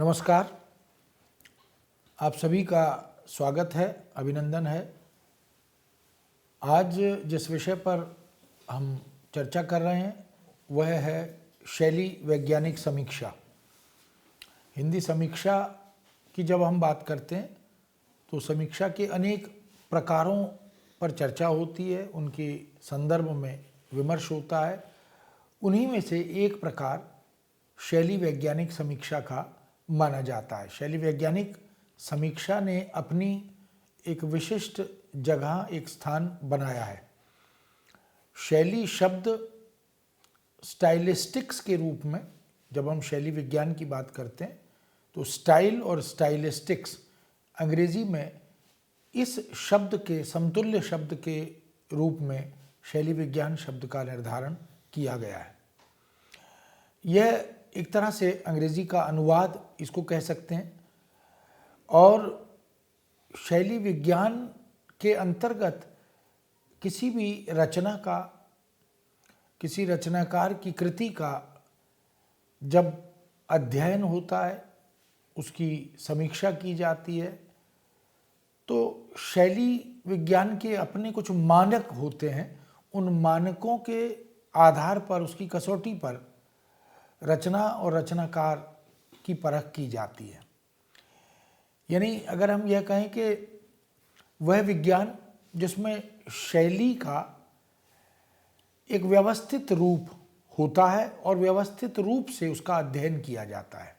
नमस्कार। आप सभी का स्वागत है, अभिनंदन है। आज जिस विषय पर हम चर्चा कर रहे हैं वह है शैली वैज्ञानिक समीक्षा। हिंदी समीक्षा की जब हम बात करते हैं तो समीक्षा के अनेक प्रकारों पर चर्चा होती है, उनके संदर्भ में विमर्श होता है। उन्हीं में से एक प्रकार शैली वैज्ञानिक समीक्षा का माना जाता है। शैली वैज्ञानिक समीक्षा ने अपनी एक विशिष्ट जगह, एक स्थान बनाया है। शैली शब्द स्टाइलिस्टिक्स के रूप में जब हम शैली विज्ञान की बात करते हैं तो स्टाइल और स्टाइलिस्टिक्स अंग्रेजी में इस शब्द के समतुल्य शब्द के रूप में शैली विज्ञान शब्द का निर्धारण किया गया है। यह एक तरह से अंग्रेजी का अनुवाद इसको कह सकते हैं और शैली विज्ञान के अंतर्गत किसी भी रचना का, किसी रचनाकार की कृति का जब अध्ययन होता है, उसकी समीक्षा की जाती है, तो शैली विज्ञान के अपने कुछ मानक होते हैं। उन मानकों के आधार पर, उसकी कसौटी पर रचना और रचनाकार की परख की जाती है। यानी अगर हम यह कहें कि वह विज्ञान जिसमें शैली का एक व्यवस्थित रूप होता है और व्यवस्थित रूप से उसका अध्ययन किया जाता है,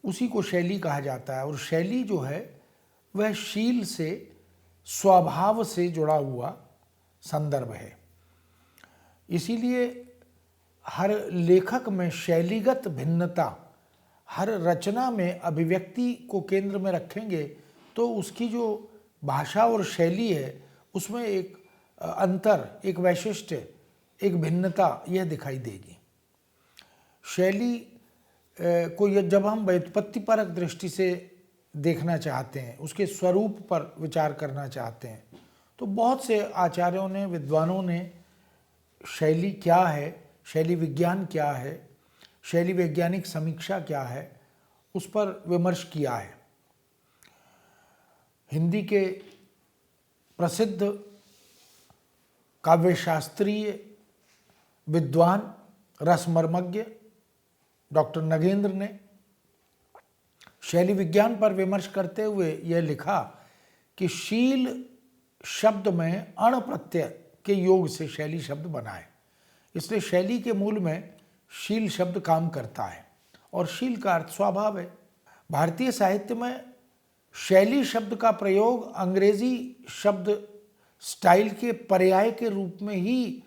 उसी को शैली कहा जाता है। और शैली जो है वह शील से, स्वभाव से जुड़ा हुआ संदर्भ है। इसीलिए हर लेखक में शैलीगत भिन्नता, हर रचना में अभिव्यक्ति को केंद्र में रखेंगे तो उसकी जो भाषा और शैली है उसमें एक अंतर, एक वैशिष्ट्य, एक भिन्नता यह दिखाई देगी। शैली को जब हम व्युत्पत्तिपरक दृष्टि से देखना चाहते हैं, उसके स्वरूप पर विचार करना चाहते हैं, तो बहुत से आचार्यों ने, विद्वानों ने शैली क्या है, शैली विज्ञान क्या है, शैली वैज्ञानिक समीक्षा क्या है, उस पर विमर्श किया है। हिंदी के प्रसिद्ध काव्यशास्त्रीय विद्वान, रसमर्मज्ञ डॉक्टर नगेंद्र ने शैली विज्ञान पर विमर्श करते हुए यह लिखा कि शील शब्द में अण प्रत्यय के योग से शैली शब्द बना है। इसलिए शैली के मूल में शील शब्द काम करता है और शील का अर्थ स्वभाव है। भारतीय साहित्य में शैली शब्द का प्रयोग अंग्रेजी शब्द स्टाइल के पर्याय के रूप में ही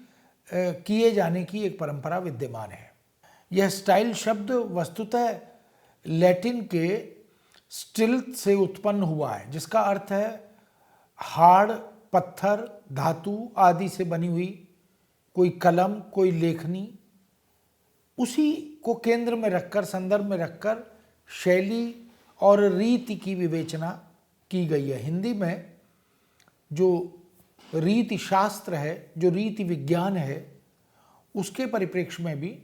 किए जाने की एक परंपरा विद्यमान है। यह स्टाइल शब्द वस्तुतः लैटिन के स्टिल्थ से उत्पन्न हुआ है, जिसका अर्थ है हाड़, पत्थर, धातु आदि से बनी हुई कोई कलम, कोई लेखनी। उसी को केंद्र में रखकर, संदर्भ में रखकर शैली और रीति की विवेचना की गई है। हिंदी में जो रीति शास्त्र है, जो रीति विज्ञान है, उसके परिप्रेक्ष्य में भी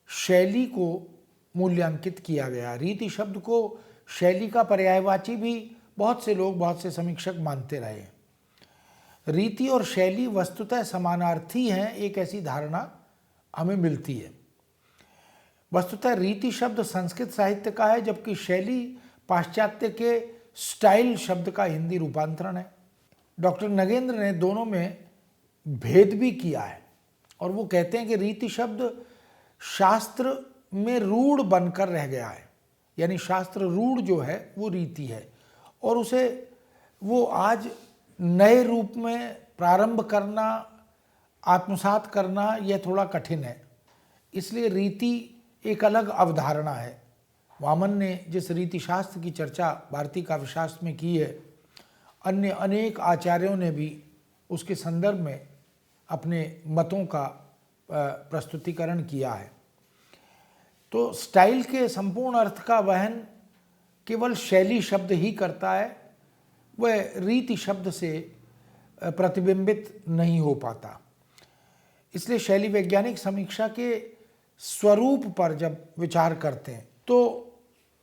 शैली को मूल्यांकित किया गया। रीति शब्द को शैली का पर्यायवाची भी बहुत से लोग, बहुत से समीक्षक मानते रहे। रीति और शैली वस्तुतः समानार्थी हैं, एक ऐसी धारणा हमें मिलती है। वस्तुतः रीति शब्द संस्कृत साहित्य का है, जबकि शैली पाश्चात्य के स्टाइल शब्द का हिंदी रूपांतरण है। डॉक्टर नगेंद्र ने दोनों में भेद भी किया है और वो कहते हैं कि रीति शब्द शास्त्र में रूढ़ बनकर रह गया है। यानी शास्त्र रूढ़ जो है वो रीति है और उसे वो आज नए रूप में प्रारंभ करना, आत्मसात करना यह थोड़ा कठिन है। इसलिए रीति एक अलग अवधारणा है। वामन ने जिस रीति शास्त्र की चर्चा भारतीय काव्यशास्त्र में की है, अन्य अनेक आचार्यों ने भी उसके संदर्भ में अपने मतों का प्रस्तुतिकरण किया है। तो स्टाइल के संपूर्ण अर्थ का वहन केवल शैली शब्द ही करता है, वह रीति शब्द से प्रतिबिंबित नहीं हो पाता। इसलिए शैली वैज्ञानिक समीक्षा के स्वरूप पर जब विचार करते हैं तो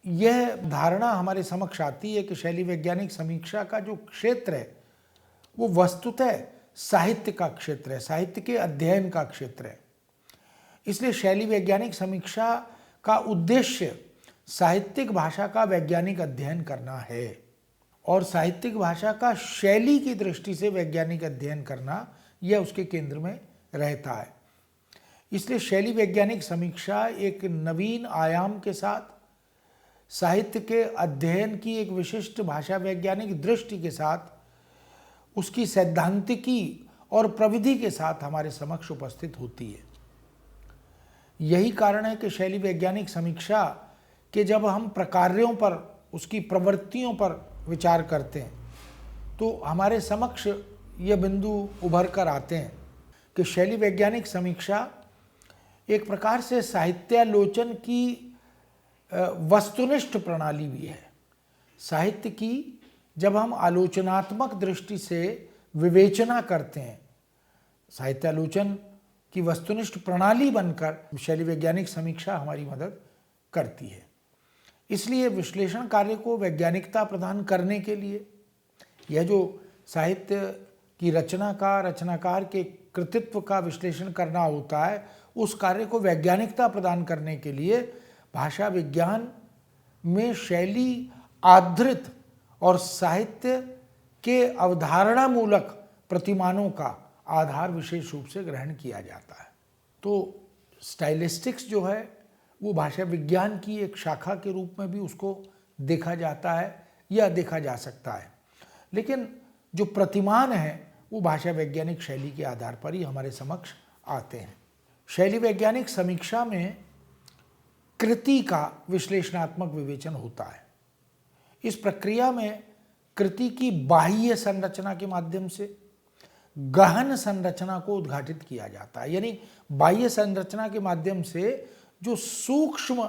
यह धारणा हमारे समक्ष आती है कि शैली वैज्ञानिक समीक्षा का जो क्षेत्र है वो वस्तुतः साहित्य का क्षेत्र है, साहित्य के अध्ययन का क्षेत्र है। इसलिए शैली वैज्ञानिक समीक्षा का उद्देश्य साहित्यिक भाषा का वैज्ञानिक अध्ययन करना है और साहित्यिक भाषा का शैली की दृष्टि से वैज्ञानिक अध्ययन करना यह उसके केंद्र में रहता है। इसलिए शैली वैज्ञानिक समीक्षा एक नवीन आयाम के साथ साहित्य के अध्ययन की एक विशिष्ट भाषा वैज्ञानिक दृष्टि के साथ उसकी सैद्धांतिकी और प्रविधि के साथ हमारे समक्ष उपस्थित होती है। यही कारण है कि शैली वैज्ञानिक समीक्षा के जब हम प्रकार्यों पर, उसकी प्रवृत्तियों पर विचार करते हैं तो हमारे समक्ष ये बिंदु उभर कर आते हैं कि शैली वैज्ञानिक समीक्षा एक प्रकार से साहित्यालोचन की वस्तुनिष्ठ प्रणाली भी है। साहित्य की जब हम आलोचनात्मक दृष्टि से विवेचना करते हैं, साहित्यालोचन की वस्तुनिष्ठ प्रणाली बनकर शैली वैज्ञानिक समीक्षा हमारी मदद करती है। इसलिए विश्लेषण कार्य को वैज्ञानिकता प्रदान करने के लिए यह जो साहित्य की रचना का, रचनाकार के कृतित्व का विश्लेषण करना होता है, उस कार्य को वैज्ञानिकता प्रदान करने के लिए भाषा विज्ञान में शैली आधारित और साहित्य के अवधारणा मूलक प्रतिमानों का आधार विशेष रूप से ग्रहण किया जाता है। तो स्टाइलिस्टिक्स जो है वो भाषा विज्ञान की एक शाखा के रूप में भी उसको देखा जाता है या देखा जा सकता है, लेकिन जो प्रतिमान है वो भाषा वैज्ञानिक शैली के आधार पर ही हमारे समक्ष आते हैं। शैली वैज्ञानिक समीक्षा में कृति का विश्लेषणात्मक विवेचन होता है। इस प्रक्रिया में कृति की बाह्य संरचना के माध्यम से गहन संरचना को उद्घाटित किया जाता है, यानी बाह्य संरचना के माध्यम से जो सूक्ष्म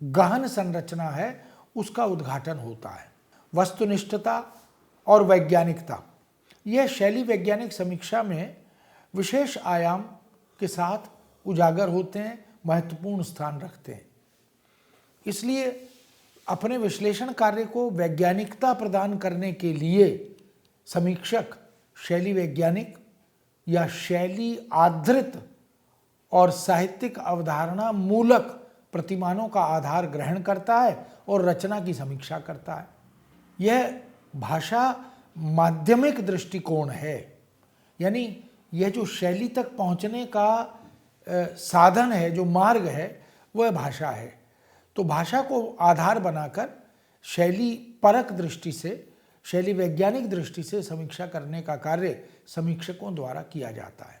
गहन संरचना है उसका उद्घाटन होता है। वस्तुनिष्ठता और वैज्ञानिकता यह शैली वैज्ञानिक समीक्षा में विशेष आयाम के साथ उजागर होते हैं, महत्वपूर्ण स्थान रखते हैं। इसलिए अपने विश्लेषण कार्य को वैज्ञानिकता प्रदान करने के लिए समीक्षक शैली वैज्ञानिक या शैली आधारित और साहित्यिक अवधारणा मूलक प्रतिमानों का आधार ग्रहण करता है और रचना की समीक्षा करता है। यह भाषा माध्यमिक दृष्टिकोण है, यानी यह जो शैली तक पहुंचने का साधन है, जो मार्ग है, वह भाषा है। तो भाषा को आधार बनाकर शैली परक दृष्टि से, शैली वैज्ञानिक दृष्टि से समीक्षा करने का कार्य समीक्षकों द्वारा किया जाता है।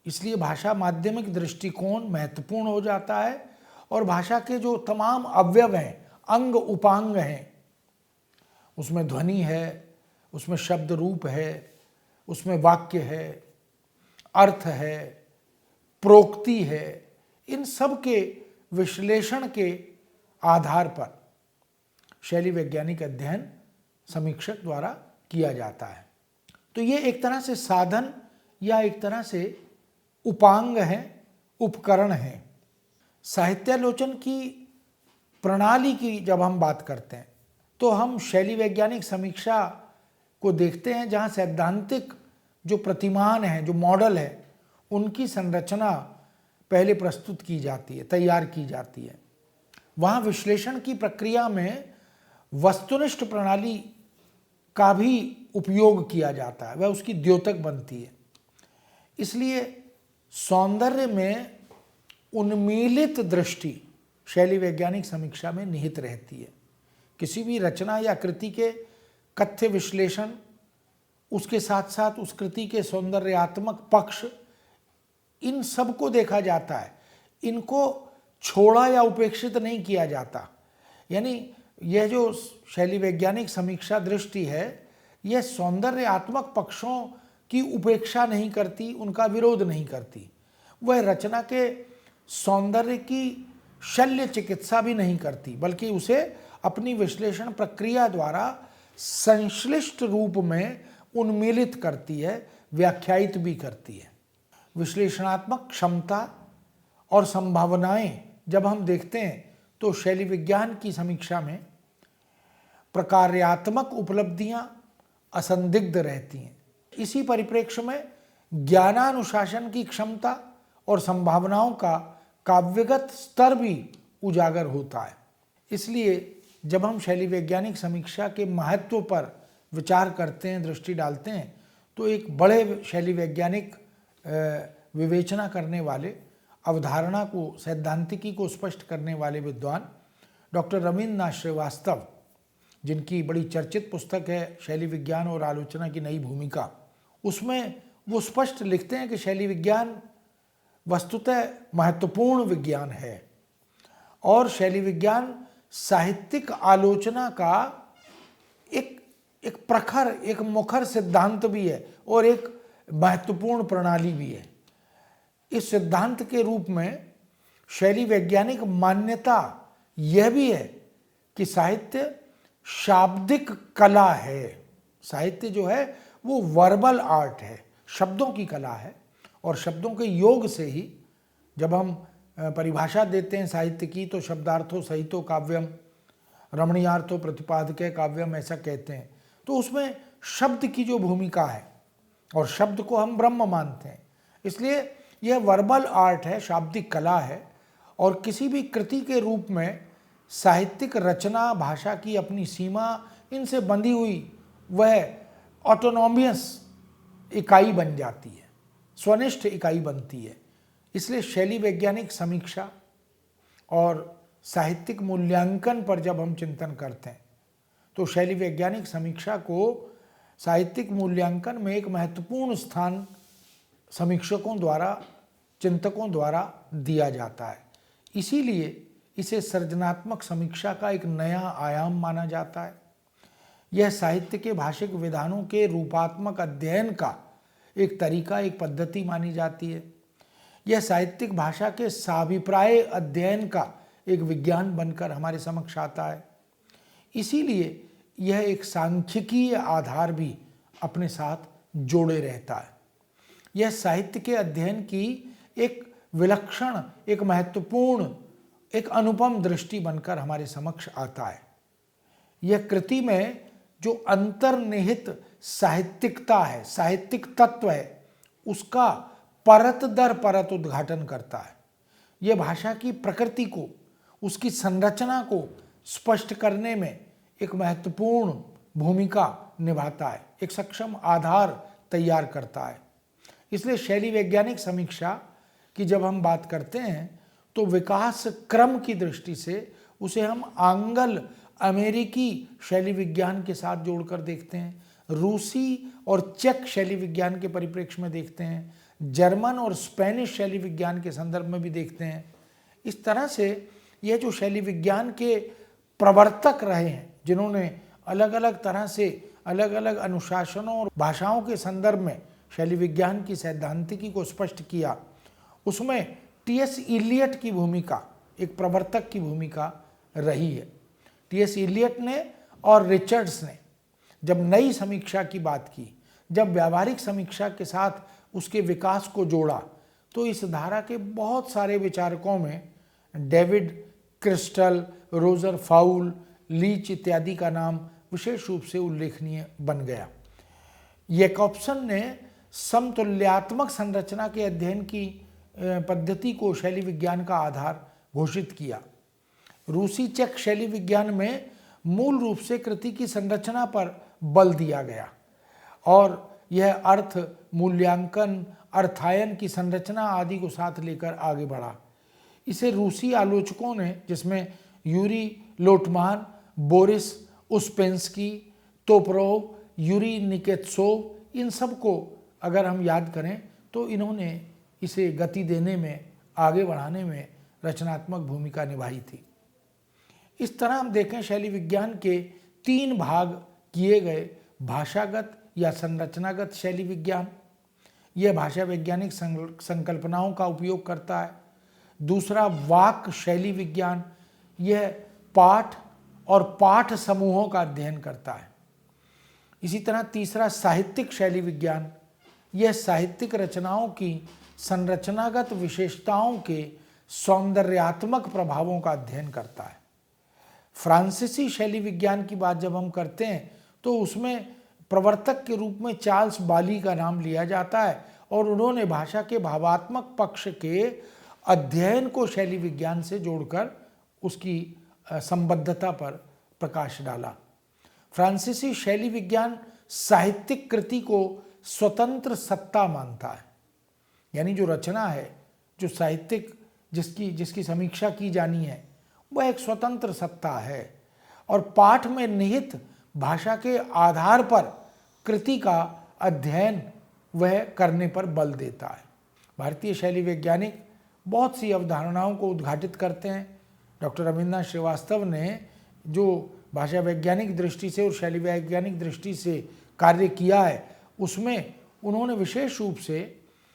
इसलिए भाषा माध्यमिक दृष्टिकोण महत्वपूर्ण हो जाता है और भाषा के जो तमाम अवयव हैं, अंग उपांग हैं, उसमें ध्वनि है, उसमें शब्द रूप है, उसमें वाक्य है, अर्थ है, प्रोक्ति है, इन सब के विश्लेषण के आधार पर शैली वैज्ञानिक अध्ययन समीक्षक द्वारा किया जाता है। तो ये एक तरह से साधन या एक तरह से उपांग हैं, उपकरण हैं। साहित्यालोचन की प्रणाली की जब हम बात करते हैं तो हम शैली वैज्ञानिक समीक्षा को देखते हैं जहाँ सैद्धांतिक जो प्रतिमान हैं, जो मॉडल है, उनकी संरचना पहले प्रस्तुत की जाती है, तैयार की जाती है। वहाँ विश्लेषण की प्रक्रिया में वस्तुनिष्ठ प्रणाली का भी उपयोग किया जाता है, वह उसकी द्योतक बनती है। इसलिए सौंदर्य में उन्मीलित दृष्टि शैली वैज्ञानिक समीक्षा में निहित रहती है। किसी भी रचना या कृति के कथ्य विश्लेषण, उसके साथ साथ उस कृति के सौंदर्यात्मक पक्ष, इन सब को देखा जाता है। इनको छोड़ा या उपेक्षित नहीं किया जाता। यानी यह जो शैली वैज्ञानिक समीक्षा दृष्टि है, यह सौंदर्यात्मक पक्षों की उपेक्षा नहीं करती, उनका विरोध नहीं करती। वह रचना के सौंदर्य की शल्य चिकित्सा भी नहीं करती, बल्कि उसे अपनी विश्लेषण प्रक्रिया द्वारा संश्लिष्ट रूप में उन्मीलित करती है, व्याख्यायित भी करती है। विश्लेषणात्मक क्षमता और संभावनाएं जब हम देखते हैं तो शैली विज्ञान की समीक्षा में प्रकार्यात्मक उपलब्धियां असंदिग्ध रहती हैं। इसी परिप्रेक्ष्य में ज्ञानानुशासन की क्षमता और संभावनाओं का काव्यगत स्तर भी उजागर होता है। इसलिए जब हम शैली वैज्ञानिक समीक्षा के महत्व पर विचार करते हैं, दृष्टि डालते हैं, तो एक बड़े शैली वैज्ञानिक विवेचना करने वाले, अवधारणा को, सैद्धांतिकी को स्पष्ट करने वाले विद्वान डॉक्टर रवींद्रनाथ श्रीवास्तव, जिनकी बड़ी चर्चित पुस्तक है शैली विज्ञान और आलोचना की नई भूमिका, उसमें वो स्पष्ट लिखते हैं कि शैली विज्ञान वस्तुतः महत्वपूर्ण विज्ञान है और शैली विज्ञान साहित्यिक आलोचना का एक प्रखर, एक मुखर सिद्धांत भी है और एक महत्वपूर्ण प्रणाली भी है। इस सिद्धांत के रूप में शैली वैज्ञानिक मान्यता यह भी है कि साहित्य शाब्दिक कला है। साहित्य जो है वो वर्बल आर्ट है, शब्दों की कला है और शब्दों के योग से ही, जब हम परिभाषा देते हैं साहित्य की, तो शब्दार्थो सहितो काव्यम, रमणीयार्थो प्रतिपादके काव्यम, ऐसा कहते हैं। तो उसमें शब्द की जो भूमिका है, और शब्द को हम ब्रह्म मानते हैं, इसलिए यह वर्बल आर्ट है, शाब्दिक कला है। और किसी भी कृति के रूप में साहित्यिक रचना, भाषा की अपनी सीमा, इनसे बंधी हुई वह ऑटोनॉमियस इकाई बन जाती है, स्वनिष्ठ इकाई बनती है। इसलिए शैली वैज्ञानिक समीक्षा और साहित्यिक मूल्यांकन पर जब हम चिंतन करते हैं, तो शैली वैज्ञानिक समीक्षा को साहित्यिक मूल्यांकन में एक महत्वपूर्ण स्थान समीक्षकों द्वारा, चिंतकों द्वारा दिया जाता है। इसीलिए इसे सृजनात्मक समीक्षा का एक नया आयाम माना जाता है। यह साहित्य के भाषिक विधानों के रूपात्मक अध्ययन का एक तरीका, एक पद्धति मानी जाती है। यह साहित्यिक भाषा के साभिप्राय अध्ययन का एक विज्ञान बनकर हमारे समक्ष आता है। इसीलिए यह एक सांख्यिकीय आधार भी अपने साथ जोड़े रहता है। यह साहित्य के अध्ययन की एक विलक्षण, एक महत्वपूर्ण, एक अनुपम दृष्टि बनकर हमारे समक्ष आता है। यह कृति में जो अंतर्निहित साहित्यिकता है, साहित्यिक तत्व है, उसका परत दर परत उद्घाटन करता है। यह भाषा की प्रकृति को, उसकी संरचना को स्पष्ट करने में एक महत्वपूर्ण भूमिका निभाता है, एक सक्षम आधार तैयार करता है। इसलिए शैली वैज्ञानिक समीक्षा की जब हम बात करते हैं, तो विकास क्रम की दृष्टि से उसे हम आंग्ल अमेरिकी शैली विज्ञान के साथ जोड़कर देखते हैं, रूसी और चेक शैली विज्ञान के परिप्रेक्ष्य में देखते हैं, जर्मन और स्पेनिश शैली विज्ञान के संदर्भ में भी देखते हैं। इस तरह से यह जो शैली विज्ञान के प्रवर्तक रहे हैं, जिन्होंने अलग अलग तरह से अलग अलग अनुशासनों और भाषाओं के संदर्भ में शैली विज्ञान की सैद्धांतिकी को स्पष्ट किया, उसमें टी.एस. इलियट की भूमिका, एक प्रवर्तक की भूमिका रही है। टी.एस. इलियट ने और रिचर्ड्स ने जब नई समीक्षा की बात की, जब व्यावहारिक समीक्षा के साथ उसके विकास को जोड़ा, तो इस धारा के बहुत सारे विचारकों में David Crystal, Roger Fowler, Leech इत्यादि का नाम विशेष रूप से उल्लेखनीय बन गया। जैकबसन ने समतुल्यात्मक संरचना के अध्ययन की पद्धति को शैली विज्ञान का आधार घोषित किया। रूसी चेक शैली विज्ञान में मूल रूप से कृति की संरचना पर बल दिया गया और यह अर्थ, मूल्यांकन, अर्थायन की संरचना आदि को साथ लेकर आगे बढ़ा। इसे रूसी आलोचकों ने, जिसमें यूरी लोटमान, बोरिस उस्पेंस्की, तोपरोव, यूरी निकेत्सोव, इन सब को अगर हम याद करें तो इन्होंने इसे गति देने में, आगे बढ़ाने में रचनात्मक भूमिका निभाई थी। इस तरह हम देखें, शैली विज्ञान के 3 भाग किए गए। भाषागत या संरचनागत शैली विज्ञान, यह भाषा वैज्ञानिक संकल्पनाओं का उपयोग करता है। दूसरा वाक शैली विज्ञान, यह पाठ और पाठ समूहों का अध्ययन करता है। इसी तरह तीसरा साहित्यिक शैली विज्ञान, यह साहित्यिक रचनाओं की संरचनागत विशेषताओं के सौंदर्यात्मक प्रभावों का अध्ययन करता है। फ्रांसीसी शैली विज्ञान की बात जब हम करते हैं तो उसमें प्रवर्तक के रूप में चार्ल्स बाली का नाम लिया जाता है और उन्होंने भाषा के भावात्मक पक्ष के अध्ययन को शैली विज्ञान से जोड़कर उसकी संबद्धता पर प्रकाश डाला। फ्रांसीसी शैली विज्ञान साहित्यिक कृति को स्वतंत्र सत्ता मानता है, यानी जो रचना है, जो साहित्यिक जिसकी समीक्षा की जानी है, वह एक स्वतंत्र सत्ता है और पाठ में निहित भाषा के आधार पर कृति का अध्ययन वह करने पर बल देता है। भारतीय शैली वैज्ञानिक बहुत सी अवधारणाओं को उद्घाटित करते हैं। डॉक्टर रविन्द्रनाथ श्रीवास्तव ने जो भाषा वैज्ञानिक दृष्टि से और शैली वैज्ञानिक दृष्टि से कार्य किया है, उसमें उन्होंने विशेष रूप से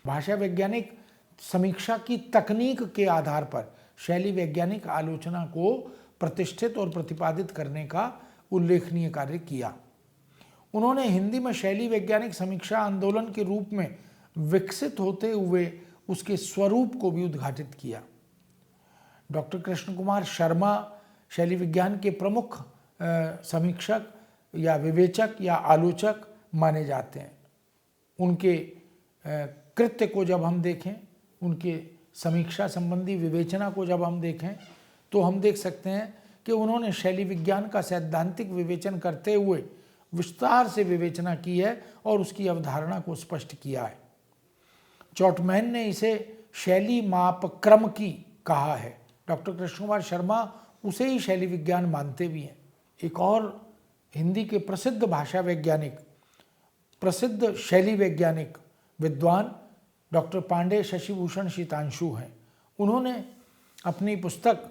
भाषा वैज्ञानिक समीक्षा की तकनीक के आधार पर शैली वैज्ञानिक आलोचना को प्रतिष्ठित और प्रतिपादित करने का उल्लेखनीय कार्य किया। उन्होंने हिंदी में शैली वैज्ञानिक समीक्षा आंदोलन के रूप में विकसित होते हुए उसके स्वरूप को भी उद्घाटित किया। डॉक्टर कृष्ण कुमार शर्मा शैली विज्ञान के प्रमुख समीक्षक या विवेचक या आलोचक माने जाते हैं। उनके कृत्य को जब हम देखें, उनके समीक्षा संबंधी विवेचना को जब हम देखें तो हम देख सकते हैं कि उन्होंने शैली विज्ञान का सैद्धांतिक विवेचन करते हुए विस्तार से विवेचना की है और उसकी अवधारणा को स्पष्ट किया है। चॉटमैन ने इसे शैली मापक्रम की कहा है। डॉक्टर कृष्ण कुमार शर्मा उसे ही शैली विज्ञान मानते भी हैं। एक और हिंदी के प्रसिद्ध भाषा वैज्ञानिक, प्रसिद्ध शैली वैज्ञानिक विद्वान डॉक्टर पांडे शशिभूषण शीतांशु हैं। उन्होंने अपनी पुस्तक,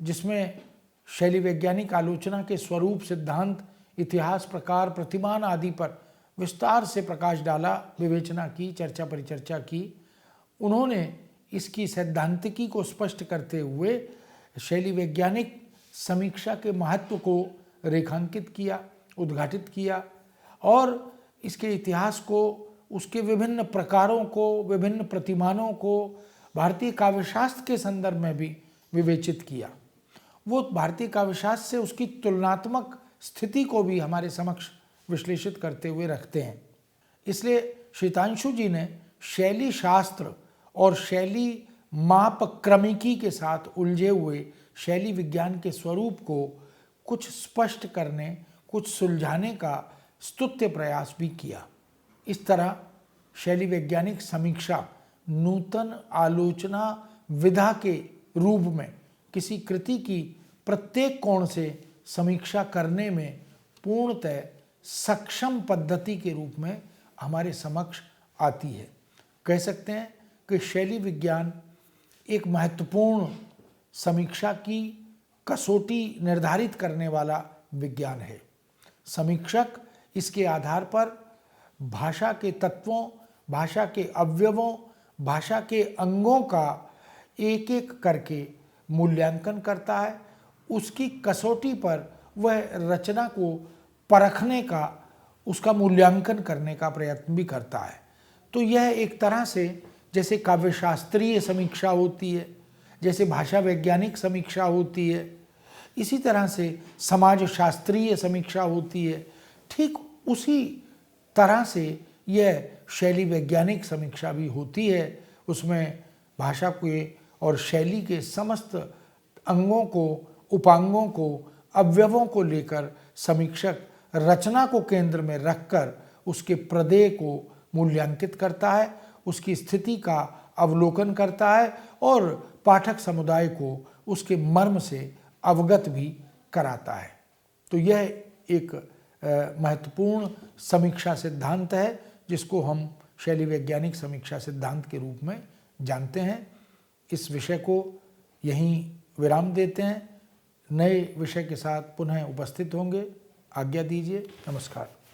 जिसमें शैली वैज्ञानिक आलोचना के स्वरूप, सिद्धांत, इतिहास, प्रकार, प्रतिमान आदि पर विस्तार से प्रकाश डाला, विवेचना की, चर्चा परिचर्चा की, उन्होंने इसकी सैद्धांतिकी को स्पष्ट करते हुए शैली वैज्ञानिक समीक्षा के महत्व को रेखांकित किया, उद्घाटित किया और इसके इतिहास को, उसके विभिन्न प्रकारों को, विभिन्न प्रतिमानों को भारतीय काव्यशास्त्र के संदर्भ में भी विवेचित किया। वो भारतीय काव्यशास्त्र से उसकी तुलनात्मक स्थिति को भी हमारे समक्ष विश्लेषित करते हुए रखते हैं। इसलिए शीतांशु जी ने शैली शास्त्र और शैली मापक्रमिकी के साथ उलझे हुए शैली विज्ञान के स्वरूप को कुछ स्पष्ट करने, कुछ सुलझाने का स्तुत्य प्रयास भी किया। इस तरह शैली वैज्ञानिक समीक्षा नूतन आलोचना विधा के रूप में किसी कृति की प्रत्येक कोण से समीक्षा करने में पूर्णतः सक्षम पद्धति के रूप में हमारे समक्ष आती है। कह सकते हैं कि शैली विज्ञान एक महत्वपूर्ण समीक्षा की कसौटी निर्धारित करने वाला विज्ञान है। समीक्षक इसके आधार पर भाषा के तत्वों, भाषा के अवयवों, भाषा के अंगों का एक एक करके मूल्यांकन करता है। उसकी कसौटी पर वह रचना को परखने का, उसका मूल्यांकन करने का प्रयत्न भी करता है। तो यह एक तरह से जैसे काव्यशास्त्रीय समीक्षा होती है, जैसे भाषा वैज्ञानिक समीक्षा होती है, इसी तरह से समाज शास्त्रीय समीक्षा होती है, ठीक उसी तरह से यह शैली वैज्ञानिक समीक्षा भी होती है। उसमें भाषा के और शैली के समस्त अंगों को, उपांगों को, अवयवों को लेकर समीक्षक रचना को केंद्र में रखकर उसके प्रदेय को मूल्यांकित करता है, उसकी स्थिति का अवलोकन करता है और पाठक समुदाय को उसके मर्म से अवगत भी कराता है। तो यह एक महत्वपूर्ण समीक्षा सिद्धांत है जिसको हम शैली वैज्ञानिक समीक्षा सिद्धांत के रूप में जानते हैं। इस विषय को यहीं विराम देते हैं। नए विषय के साथ पुनः उपस्थित होंगे। आज्ञा दीजिए। नमस्कार।